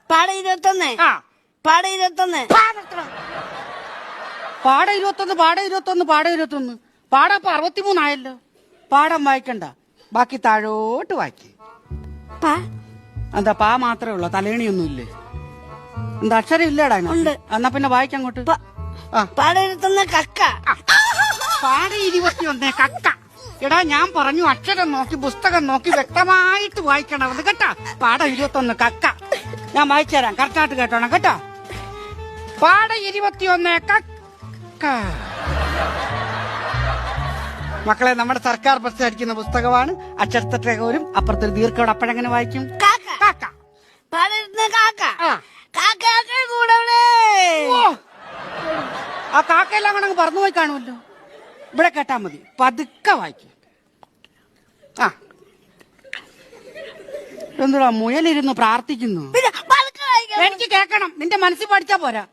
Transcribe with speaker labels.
Speaker 1: പാട 21 പാട 21 പാട 21
Speaker 2: പാട 21 പാട ഇപ്പൊ 63 ആയല്ലോ. പാടം വായിക്കണ്ട, ബാക്കി താഴോട്ട് വായിക്കേ. എന്താ പാ മാത്രമേ ഉള്ളൂ, തലേണിയൊന്നുമില്ലേ? എന്താ അക്ഷരം ഇല്ലേടാ?
Speaker 1: ഉണ്ട്.
Speaker 2: എന്നാ പിന്നെ വായിക്കങ്ങോട്ട്.
Speaker 1: പാട 21 കക്ക.
Speaker 2: പാട 21 കക്ക. എടാ ഞാൻ പറഞ്ഞു അക്ഷരം നോക്കി പുസ്തകം നോക്കി വ്യക്തമായിട്ട് വായിക്കണമെന്ന് കേട്ടാ. പാട 21 കക്ക. ഞാൻ വായിച്ചുതരാം, കറക്റ്റായിട്ട് കേട്ടോണം കേട്ടോ. പാട 21 കക്ക. മക്കളെ, നമ്മുടെ സർക്കാർ പ്രസിദ്ധീകരിക്കുന്ന പുസ്തകമാണ്. അക്ഷരത്തെറ്റോരും അപ്പുറത്തൊരു ദീർഘോട്. അപ്പോഴെങ്ങനെ വായിക്കും?
Speaker 1: കാക്ക. പാട 21 കാക്ക. കാക്ക കൂടെ.
Speaker 2: ആ കാക്കയെല്ലാം കൂടെ അങ്ങ് പറന്നു പോയി കാണുമല്ലോ. ഇവിടെ കേട്ടാ മതി, പതുക്കെ വായിക്കും. എന്തുവാ മുയലിരുന്ന് പ്രാർത്ഥിക്കുന്നു? എനിക്ക് കേക്കണം, നിന്റെ മനസ്സിൽ പഠിച്ചാ പോരാ.